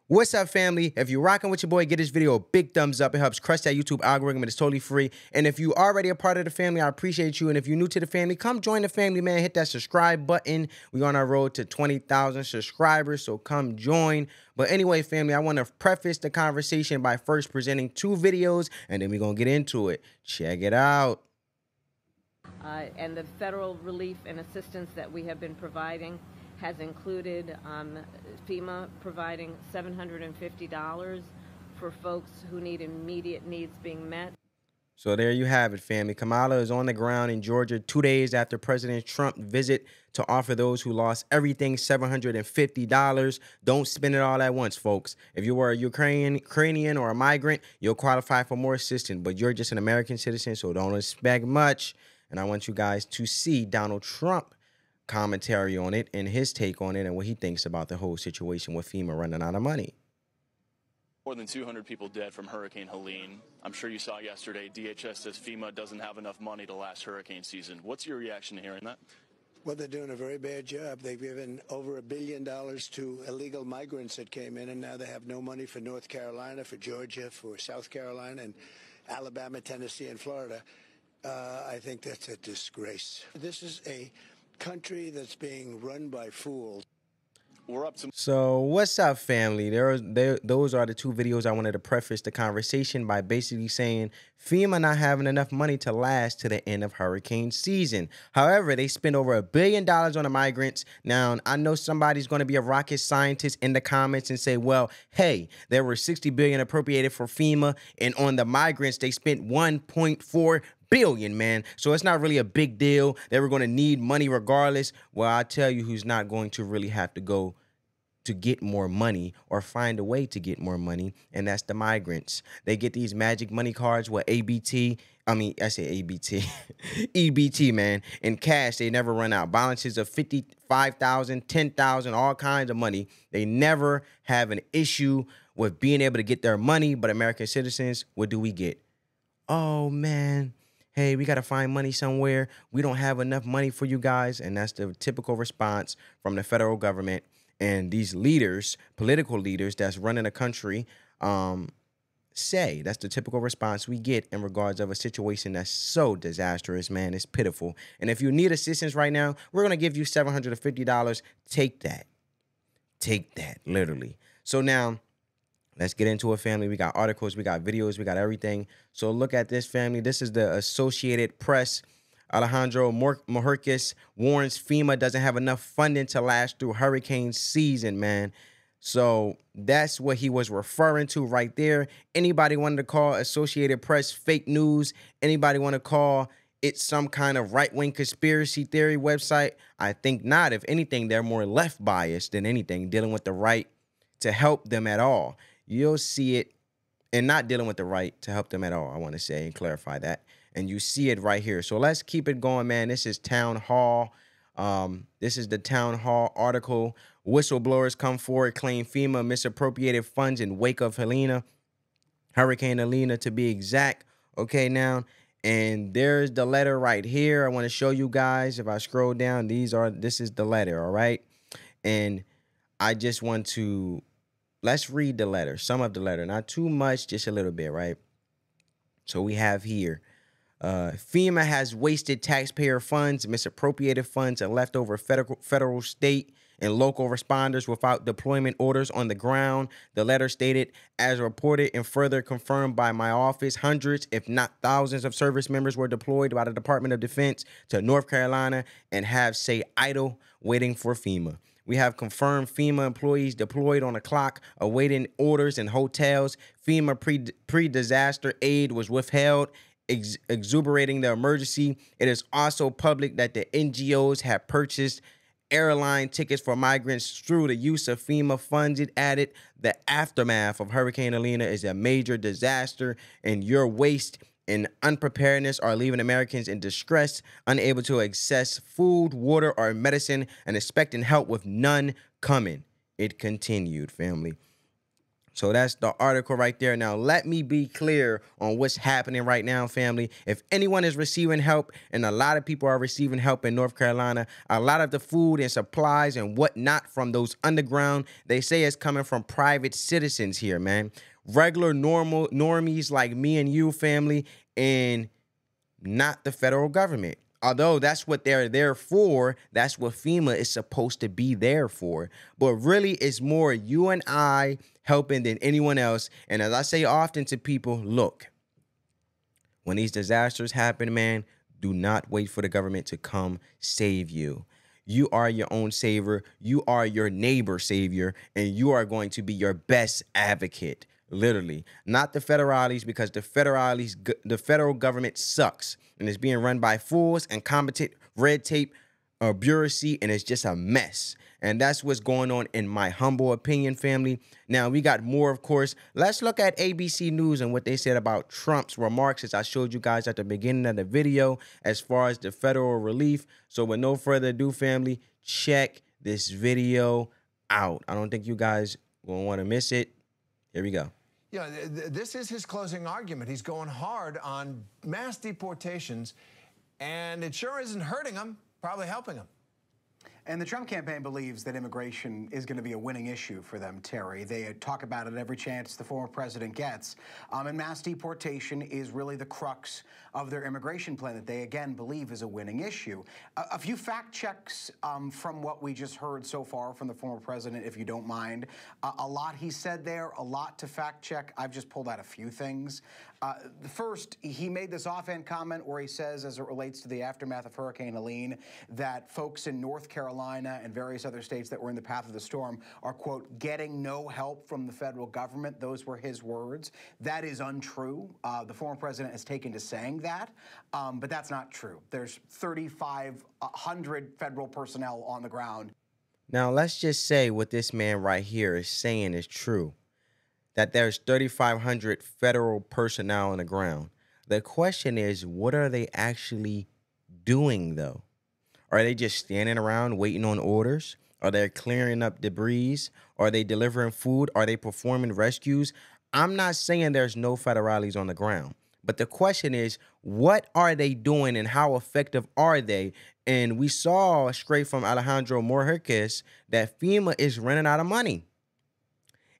What's up, family? If you're rocking with your boy, get this video a big thumbs up. It helps crush that YouTube algorithm, and it's totally free. And if you already a part of the family, I appreciate you. And if you're new to the family, come join the family, man. Hit that subscribe button. We're on our road to 20,000 subscribers, so come join. But anyway, family, I want to preface the conversation by first presenting two videos, and then we're going to get into it. Check it out. And the federal relief and assistance that we have been providing has included FEMA providing $750 for folks who need immediate needs being met. So there you have it, family. Kamala is on the ground in Georgia 2 days after President Trump's visit to offer those who lost everything $750. Don't spend it all at once, folks. If you were a Ukrainian or a migrant, you'll qualify for more assistance, but you're just an American citizen, so don't expect much. And I want you guys to see Donald Trump commentary on it and his take on it and what he thinks about the whole situation with FEMA running out of money. More than 200 people dead from Hurricane Helene. I'm sure you saw yesterday, DHS says FEMA doesn't have enough money to last hurricane season. What's your reaction to hearing that? Well, they're doing a very bad job. They've given over $1 billion to illegal migrants that came in, and now they have no money for North Carolina, for Georgia, for South Carolina, and Alabama, Tennessee, and Florida. I think that's a disgrace. This is a country that's being run by fools. We're up to. So what's up, family? Those are the two videos I wanted to preface the conversation by basically saying FEMA not having enough money to last to the end of hurricane season. However, they spend over $1 billion on the migrants. Now, I know somebody's going to be a rocket scientist in the comments and say, well, hey, there were $60 billion appropriated for FEMA, and on the migrants, they spent $1.4 billion, man. So it's not really a big deal. They were going to need money regardless. Well, I tell you who's not going to really have to go to get more money or find a way to get more money, and that's the migrants. They get these magic money cards with EBT, man, in cash. They never run out. Balances of $55,000, $10,000, all kinds of money. They never have an issue with being able to get their money, but American citizens, what do we get? Oh, man. Hey, we got to find money somewhere. We don't have enough money for you guys. And that's the typical response from the federal government and these leaders, political leaders that's running a country, say. That's the typical response we get in regards of a situation that's so disastrous, man. It's pitiful. And if you need assistance right now, we're going to give you $750. Take that. Take that, literally. So now, let's get into it, family. We got articles, we got videos, we got everything. So look at this, family. This is the Associated Press. Alejandro Mayorkas warns FEMA doesn't have enough funding to last through hurricane season, man. So that's what he was referring to right there. Anybody wanted to call Associated Press fake news? Anybody want to call it some kind of right-wing conspiracy theory website? I think not. If anything, they're more left biased than anything, dealing with the right to help them at all. You'll see it, and not dealing with the right to help them at all, I want to say and clarify that. And you see it right here. So let's keep it going, man. This is Town Hall. This is the Town Hall article. Whistleblowers come forward, claim FEMA misappropriated funds in wake of Helene. Hurricane Helene, to be exact. Okay, now. And there's the letter right here. I want to show you guys. If I scroll down, this is the letter, all right? And I just want to... Let's read the letter, some of the letter, not too much, just a little bit, right? So we have here, FEMA has wasted taxpayer funds, misappropriated funds, and leftover federal, state, and local responders without deployment orders on the ground. The letter stated, as reported and further confirmed by my office, hundreds, if not thousands of service members were deployed by the Department of Defense to North Carolina and have stayed idle waiting for FEMA. We have confirmed FEMA employees deployed on the clock, awaiting orders in hotels. FEMA pre-disaster aid was withheld, exuberating the emergency. It is also public that the NGOs have purchased airline tickets for migrants through the use of FEMA funds. It added, the aftermath of Hurricane Helene is a major disaster, and your waste and unpreparedness are leaving Americans in distress, unable to access food, water, or medicine, and expecting help with none coming. It continued, family. So that's the article right there. Now, let me be clear on what's happening right now, family. If anyone is receiving help, and a lot of people are receiving help in North Carolina, a lot of the food and supplies and whatnot from those underground, they say it's coming from private citizens here, man. Regular, normal normies like me and you, family, and not the federal government. Although that's what they're there for, that's what FEMA is supposed to be there for. But really, it's more you and I helping than anyone else. And as I say often to people, look, when these disasters happen, man, do not wait for the government to come save you. You are your own savior. You are your neighbor's savior, and you are going to be your best advocate. Literally, not the federales, because the federal government sucks and it's being run by fools and competent red tape bureaucracy, and it's just a mess. And that's what's going on in my humble opinion, family. Now, we got more, of course. Let's look at ABC News and what they said about Trump's remarks, as I showed you guys at the beginning of the video, as far as the federal relief. So with no further ado, family, check this video out. I don't think you guys will want to miss it. Here we go. Yeah, this is his closing argument. He's going hard on mass deportations, and it sure isn't hurting him, probably helping him. And the Trump campaign believes that immigration is going to be a winning issue for them, Terry. They talk about it every chance the former president gets. And mass deportation is really the crux of their immigration plan that they, again, believe is a winning issue. A few fact checks from what we just heard so far from the former president, if you don't mind. A lot he said there, a lot to fact check. I've just pulled out a few things. First, he made this offhand comment where he says, as it relates to the aftermath of Hurricane Helene, that folks in North Carolina and various other states that were in the path of the storm are, quote, getting no help from the federal government. Those were his words. That is untrue. The former president has taken to saying that, but that's not true. There's 3,500 federal personnel on the ground. Now, let's just say what this man right here is saying is true, that there's 3,500 federal personnel on the ground. The question is, what are they actually doing, though? Are they just standing around waiting on orders? Are they clearing up debris? Are they delivering food? Are they performing rescues? I'm not saying there's no federales on the ground, but the question is, what are they doing and how effective are they? And we saw straight from Alejandro Mayorkas that FEMA is running out of money.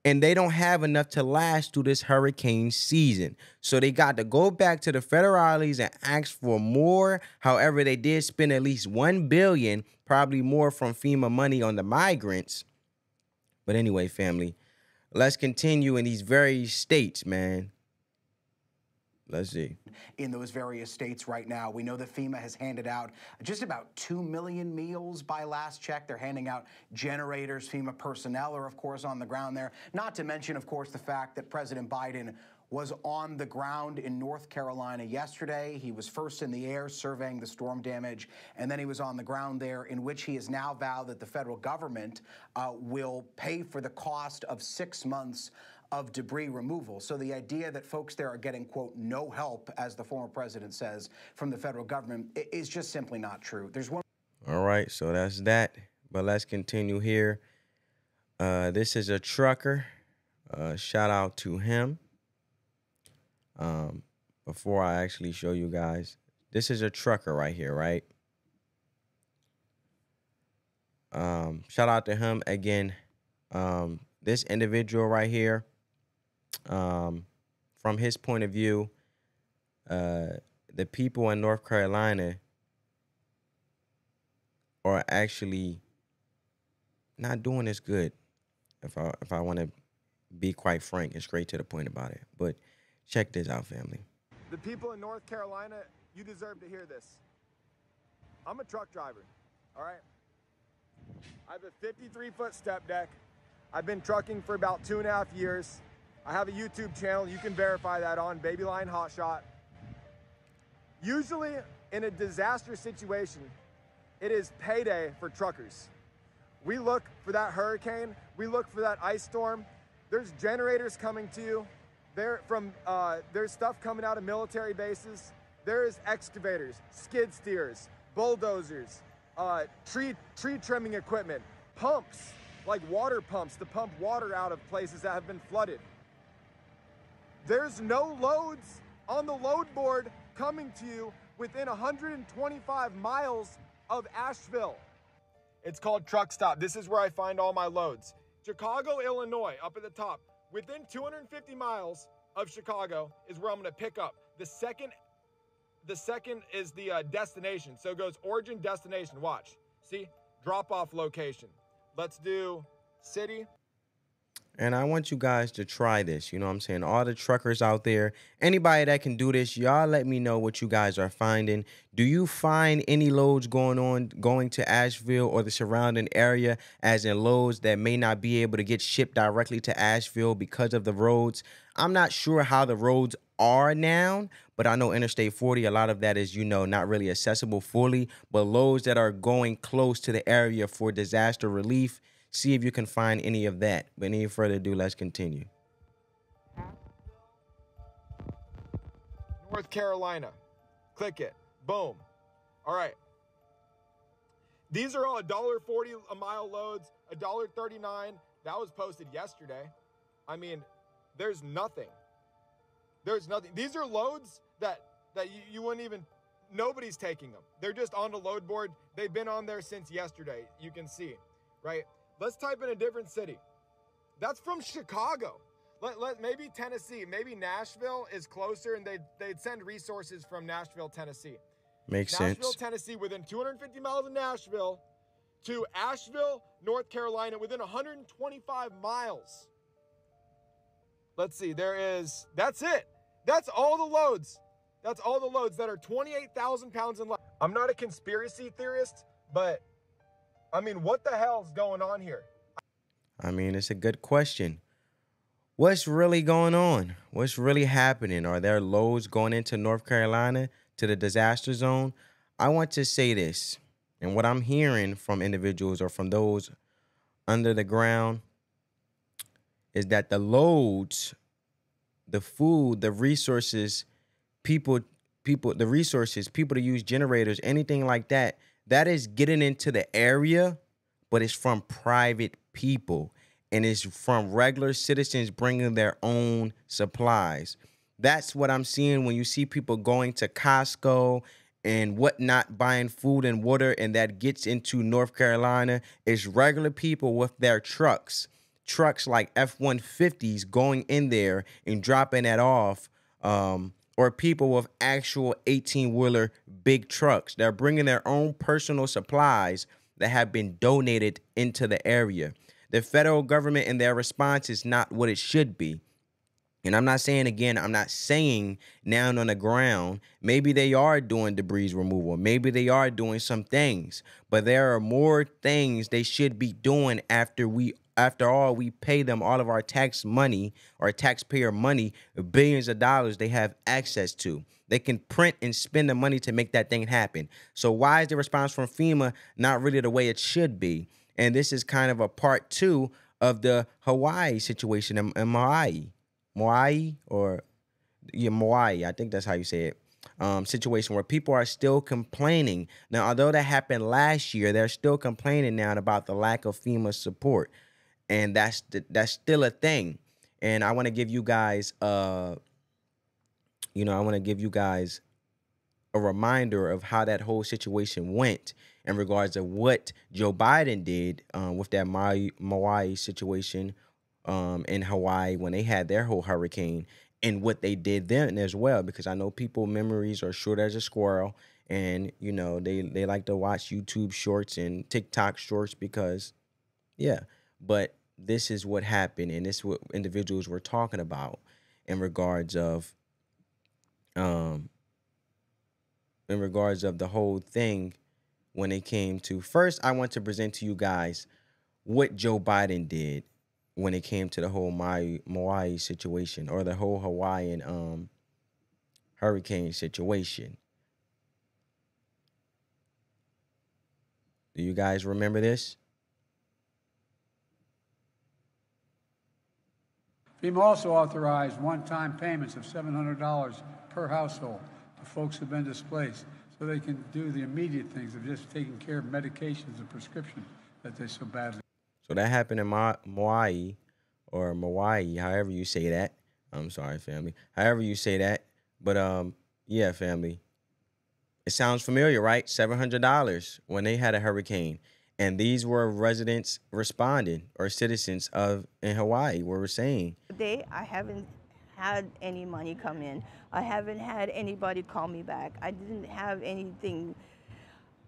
And they don't have enough to last through this hurricane season. So they got to go back to the federales and ask for more. However, they did spend at least $1 billion, probably more from FEMA money on the migrants. But anyway, family, let's continue in these various states, man. Let's see. In those various states right now, we know that FEMA has handed out just about 2 million meals by last check. They're handing out generators. FEMA personnel are, of course, on the ground there. Not to mention, of course, the fact that President Biden was on the ground in North Carolina yesterday. He was first in the air surveying the storm damage, and then he was on the ground there, in which he has now vowed that the federal government will pay for the cost of 6 months of debris removal. So the idea that folks there are getting, quote, no help, as the former president says, from the federal government is just simply not true. There's one. All right, so that's that. But let's continue here. This is a trucker. Shout out to him. Before I actually show you guys, this is a trucker right here, right? Shout out to him again. This individual right here, from his point of view, the people in North Carolina are actually not doing as good, if I want to be quite frank and straight to the point about it. But check this out, family. The people in North Carolina, you deserve to hear this. I'm a truck driver, all right? I have a 53-foot step deck. I've been trucking for about 2.5 years. I have a YouTube channel. You can verify that on Babyline Hotshot. Usually in a disaster situation, it is payday for truckers. We look for that hurricane. We look for that ice storm. There's generators coming to you. There's stuff coming out of military bases. There is excavators, skid steers, bulldozers, tree trimming equipment, pumps, like water pumps to pump water out of places that have been flooded. There's no loads on the load board coming to you within 125 miles of Asheville. It's called Truck Stop. This is where I find all my loads. Chicago, Illinois, up at the top. Within 250 miles of Chicago is where I'm gonna pick up. The second is the destination. So it goes origin, destination, watch. See, drop-off location. Let's do city. And I want you guys to try this. You know what I'm saying? All the truckers out there, anybody that can do this, y'all let me know what you guys are finding. Do you find any loads going to Asheville or the surrounding area, as in loads that may not be able to get shipped directly to Asheville because of the roads? I'm not sure how the roads are now, but I know Interstate 40, a lot of that is, you know, not really accessible fully, but loads that are going close to the area for disaster relief, see if you can find any of that. But any further ado, let's continue. North Carolina. Click it. Boom. All right. These are all $1.40 a mile loads, $1.39. That was posted yesterday. I mean, there's nothing. There's nothing. These are loads that you wouldn't even, nobody's taking them. They're just on the load board. They've been on there since yesterday. You can see, right? Let's type in a different city. That's from Chicago. Maybe Tennessee, maybe Nashville is closer, and they'd send resources from Nashville, Tennessee. Makes sense. Nashville, Tennessee, within 250 miles of Nashville, to Asheville, North Carolina, within 125 miles. Let's see, that's it. That's all the loads. That's all the loads that are 28,000 pounds and less. I'm not a conspiracy theorist, but I mean, what the hell's going on here? I mean, it's a good question. What's really going on? What's really happening? Are there loads going into North Carolina to the disaster zone? I want to say this, and what I'm hearing from individuals or from those under the ground is that the loads, the food, the resources, people to use generators, anything like that, that is getting into the area, but it's from private people, and it's from regular citizens bringing their own supplies. That's what I'm seeing when you see people going to Costco and whatnot, buying food and water, and that gets into North Carolina. It's regular people with their trucks like F-150s going in there and dropping that off, or people with actual 18-wheeler big trucks. They're bringing their own personal supplies that have been donated into the area. The federal government and their response is not what it should be. And I'm not saying, again, I'm not saying down on the ground, maybe they are doing debris removal. Maybe they are doing some things. But there are more things they should be doing after all, we pay them all of our tax money or taxpayer money, billions of dollars they have access to. They can print and spend the money to make that thing happen. So why is the response from FEMA not really the way it should be? And this is kind of a part two of the Hawaii situation in Maui, I think that's how you say it. Situation where people are still complaining. Now, although that happened last year, they're still complaining now about the lack of FEMA support. And that's still a thing. And I want to give you guys, a reminder of how that whole situation went in regards to what Joe Biden did with that Maui situation in Hawaii when they had their whole hurricane, and what they did then as well, because I know people memories are short as a squirrel, and you know they like to watch YouTube shorts and TikTok shorts because but this is what happened, and this is what individuals were talking about in regards of the whole thing when it came to. First, I want to present to you guys what Joe Biden did when it came to the whole Maui situation, or the whole Hawaiian hurricane situation. Do you guys remember this? FEMA also authorized one-time payments of $700 per household to folks who've been displaced, so they can do the immediate things of just taking care of medications and prescriptions that they so badly. So that happened in Maui, or Maui, however you say that. I'm sorry, family. However you say that. But yeah, family. It sounds familiar, right? $700 when they had a hurricane. And these were residents responding, or citizens in Hawaii were saying. Today, I haven't had any money come in. I haven't had anybody call me back. I didn't have anything.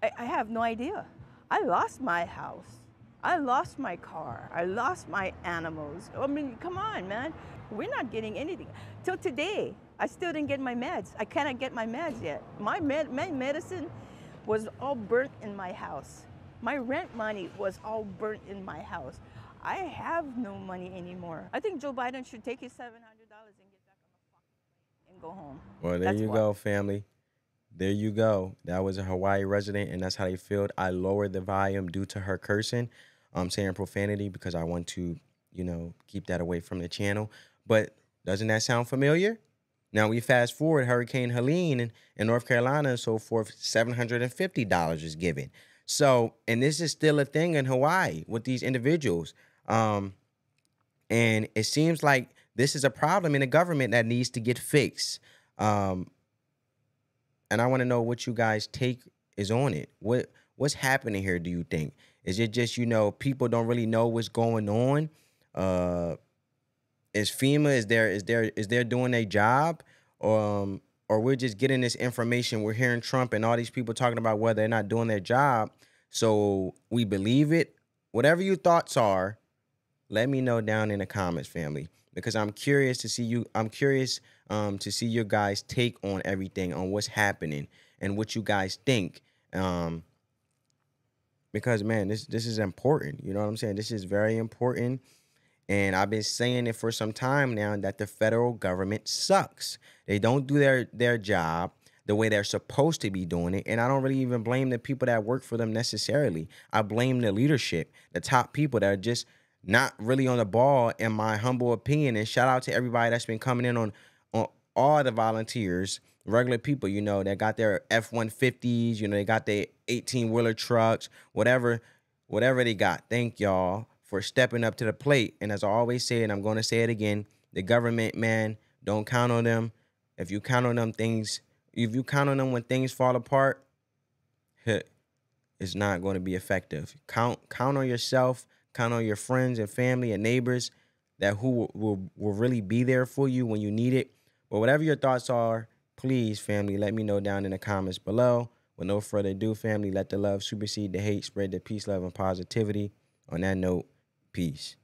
I have no idea. I lost my house. I lost my car. I lost my animals. I mean, come on, man. We're not getting anything. Till today, I still didn't get my meds. I cannot get my meds yet. My medicine was all burnt in my house. My rent money was all burnt in my house. I have no money anymore. I think Joe Biden should take his $700 and get back on the fucking plane and go home. Well, there you go, family. There you go. That was a Hawaii resident, and that's how they felt. I lowered the volume due to her cursing. I'm saying profanity because I want to, keep that away from the channel. But doesn't that sound familiar? Now we fast forward, Hurricane Helene in North Carolina and so forth, $750 is given. So, and this is still a thing in Hawaii with these individuals. And it seems like this is a problem in the government that needs to get fixed. And I want to know what you guys' take is on it. What's happening here, do you think? Is it just, people don't really know what's going on? Is FEMA, is there doing their job? Or we're just getting this information. We're hearing Trump and all these people talking about whether they're not doing their job. So we believe it. Whatever your thoughts are, let me know down in the comments, family, because I'm curious to see you. I'm curious to see your guys' take on everything, on what's happening and what you guys think. Because man, this is important. You know what I'm saying? This is very important. And I've been saying it for some time now that the federal government sucks. They don't do their job the way they're supposed to be doing it. And I don't really even blame the people that work for them necessarily. I blame the leadership, the top people that are just not really on the ball, in my humble opinion. And shout out to everybody that's been coming in on all the volunteers, regular people, that got their F-150s, they got their 18-wheeler trucks, whatever they got. Thank y'all for stepping up to the plate. And as I always say, and I'm going to say it again, the government, man, don't count on them. If you count on them when things fall apart, it's not going to be effective. Count on yourself, count on your friends and family and neighbors that who will really be there for you when you need it. But whatever your thoughts are, please, family, let me know down in the comments below. With no further ado, family, let the love supersede the hate, spread the peace, love, and positivity. On that note, peace.